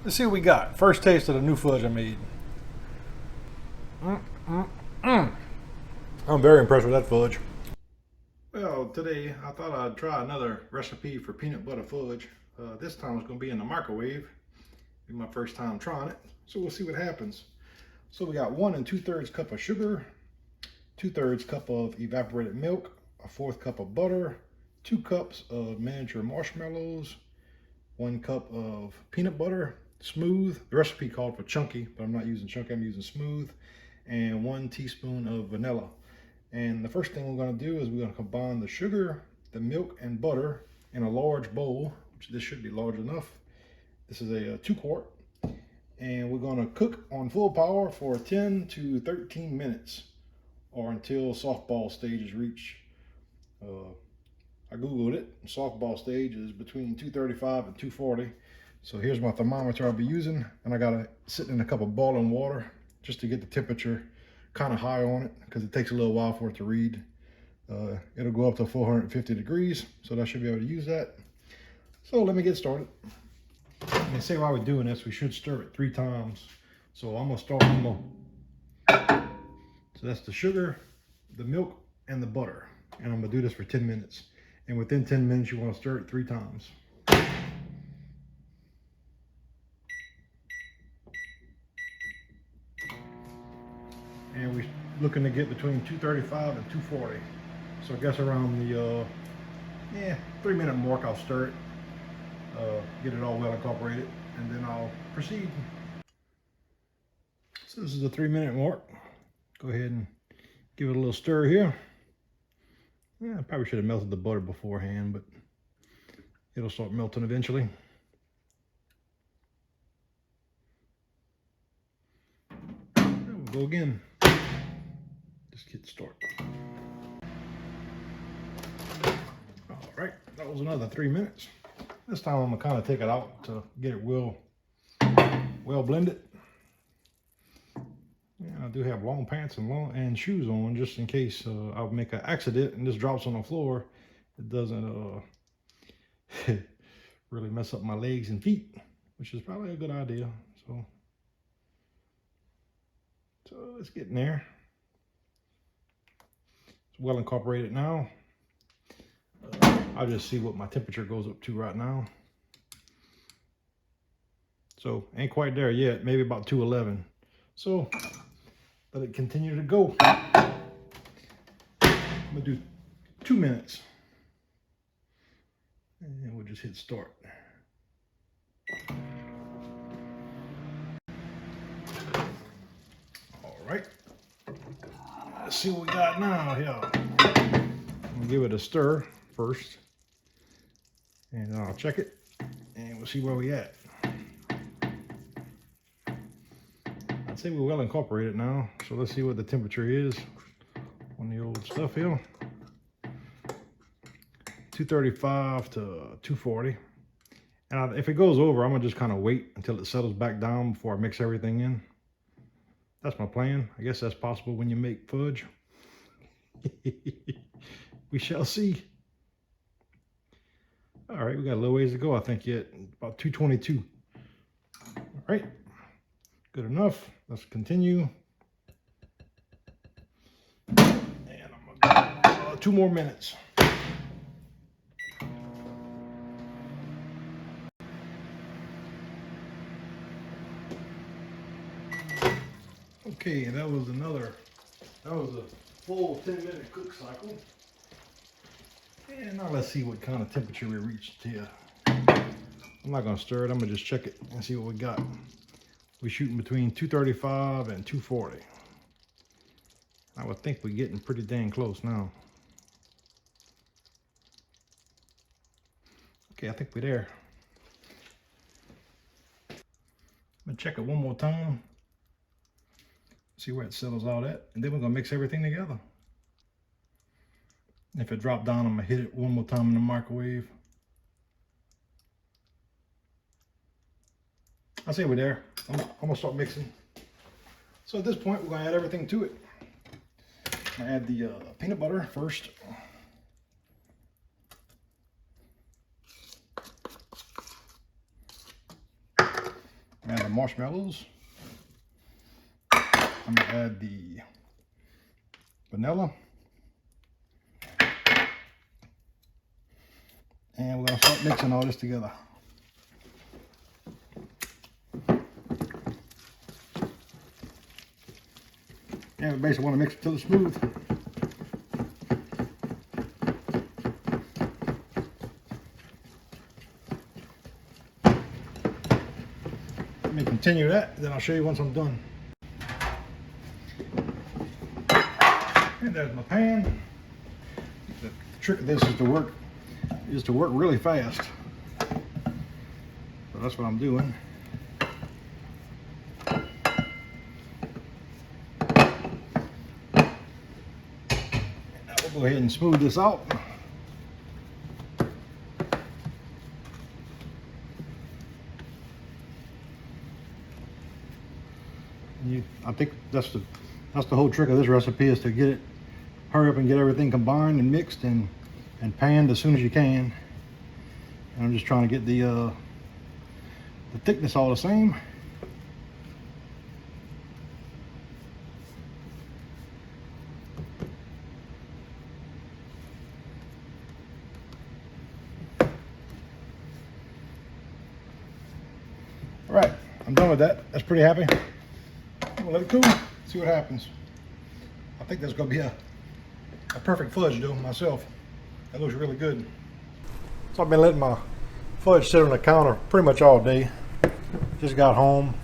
Let's see what we got. First taste of the new fudge I made. I'm very impressed with that fudge. Well, today I thought I'd try another recipe for peanut butter fudge. This time it's going to be in the microwave. It's my first time trying it, so we'll see what happens. So we got 1 2/3 cup of sugar, 2/3 cup of evaporated milk, a 1/4 cup of butter, 2 cups of miniature marshmallows, 1 cup of peanut butter, smooth. The recipe called for chunky, but I'm not using chunky, I'm using smooth, and 1 teaspoon of vanilla. And the first thing we're going to do is we're going to combine the sugar, the milk, and butter in a large bowl, which this should be large enough. This is a 2 quart. And we're going to cook on full power for 10 to 13 minutes or until softball stage is reached. I googled it. Softball stage is between 235 and 240. So here's my thermometer I'll be using, and I got it sitting in a cup of boiling water just to get the temperature kind of high on it because it takes a little while for it to read. It'll go up to 450 degrees, so I should be able to use that. So let me get started. And say while we're doing this, we should stir it 3 times. So I'm gonna start. So that's the sugar, the milk, and the butter, and I'm gonna do this for 10 minutes. And within 10 minutes, you want to stir it 3 times. And we're looking to get between 235 and 240. So I guess around the 3-minute mark, I'll stir it, get it all well incorporated, and then I'll proceed. So this is the 3-minute mark. Go ahead and give it a little stir here. Yeah, I probably should have melted the butter beforehand, but it'll start melting eventually. And we'll go again. Just get started. All right, that was another 3 minutes. This time I'm gonna kind of take it out to get it well blended. Yeah, I do have long pants and shoes on just in case I'll make an accident and this drops on the floor. It doesn't really mess up my legs and feet, which is probably a good idea. So it's getting there. It's well incorporated now. I'll just see what my temperature goes up to right now. So ain't quite there yet, maybe about 211. So let it continue to go. I'm gonna do 2 minutes. And we'll just hit start. All right. Let's see what we got now here. I'm gonna give it a stir first. And I'll check it. And we'll see where we at. I'd say we're well incorporated now. So let's see what the temperature is on the old stuff here. 235 to 240. And if it goes over, I'm gonna just kind of wait until it settles back down before I mix everything in. That's my plan. I guess that's possible when you make fudge. We shall see. All right, we got a little ways to go, I think, yet. About 222. All right, good enough. Let's continue. And I'm gonna go 2 more minutes. Okay, that was a full 10-minute cook cycle. And now let's see what kind of temperature we reached here. I'm not gonna stir it, I'm gonna just check it and see what we got. We're shooting between 235 and 240. I would think we're getting pretty dang close now. Okay, I think we're there. I'm gonna check it one more time. See where it settles out at, and then we're gonna mix everything together. If it dropped down, I'm gonna hit it one more time in the microwave. I say we're there. I'm gonna start mixing. So at this point, we're gonna add everything to it. I'm gonna add the peanut butter first. marshmallows. I'm gonna add the vanilla. And we're gonna start mixing all this together. And we basically want to mix it till it's smooth. Let me continue that, then I'll show you once I'm done. And there's my pan. The trick of this is to work really fast. So that's what I'm doing. Now we'll go ahead and smooth this out. I think that's the whole trick of this recipe, is to hurry up and get everything combined and mixed and panned as soon as you can. And I'm just trying to get the thickness all the same. All right, I'm done with that. That's pretty happy. We'll let it cool, see what happens. I think that's gonna be a perfect fudge dough myself. That looks really good. So I've been letting my fudge sit on the counter pretty much all day. Just got home.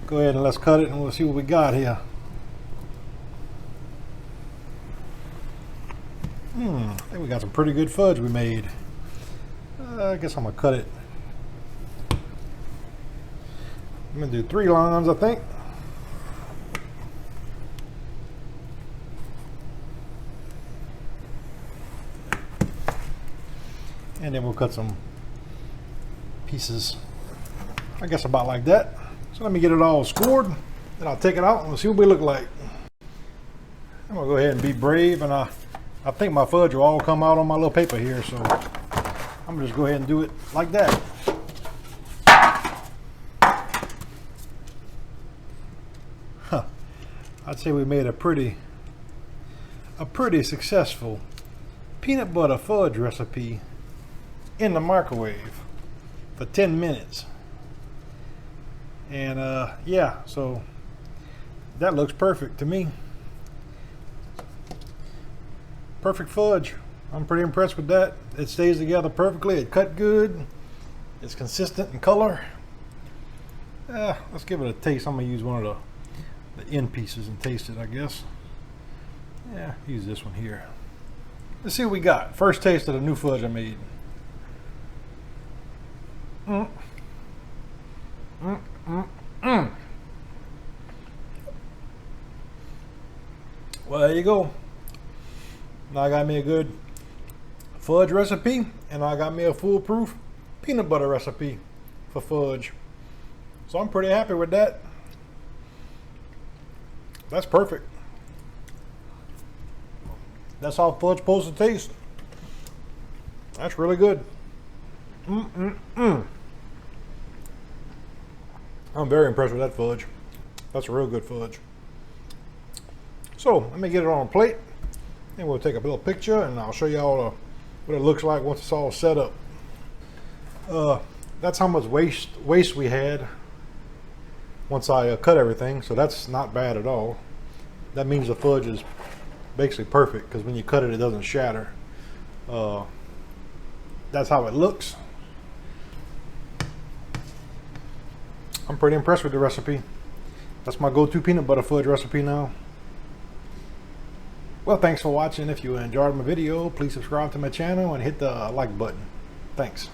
Go ahead and let's cut it and we'll see what we got here. I think we got some pretty good fudge we made. I guess I'm gonna cut it. I'm gonna do 3 lines, I think. And then we'll cut some pieces, I guess about like that. So let me get it all scored, then I'll take it out and we'll see what we look like. I'm gonna go ahead and be brave, and I think my fudge will all come out on my little paper here, so I'm gonna just go ahead and do it like that. I'd say we made a pretty successful peanut butter fudge recipe in the microwave for 10 minutes. And yeah, so that looks perfect to me. Perfect fudge. I'm pretty impressed with that. It stays together perfectly. It cut good. It's consistent in color. Let's give it a taste. I'm gonna use one of the end pieces and taste it, I guess. Yeah, use this one here. Let's see what we got. First taste of the new fudge I made. Well, there you go. Now I got me a good fudge recipe, and I got me a foolproof peanut butter recipe for fudge. So I'm pretty happy with that. That's perfect. That's how fudge supposed to taste. That's really good. I'm very impressed with that fudge. That's a real good fudge. So let me get it on a plate, and we'll take a little picture, and I'll show you all what it looks like once it's all set up. That's how much waste we had once I cut everything, so that's not bad at all. That means the fudge is basically perfect, because when you cut it, it doesn't shatter. That's how it looks. I'm pretty impressed with the recipe. That's my go-to peanut butter fudge recipe now. Well, thanks for watching. If you enjoyed my video, please subscribe to my channel and hit the like button. Thanks.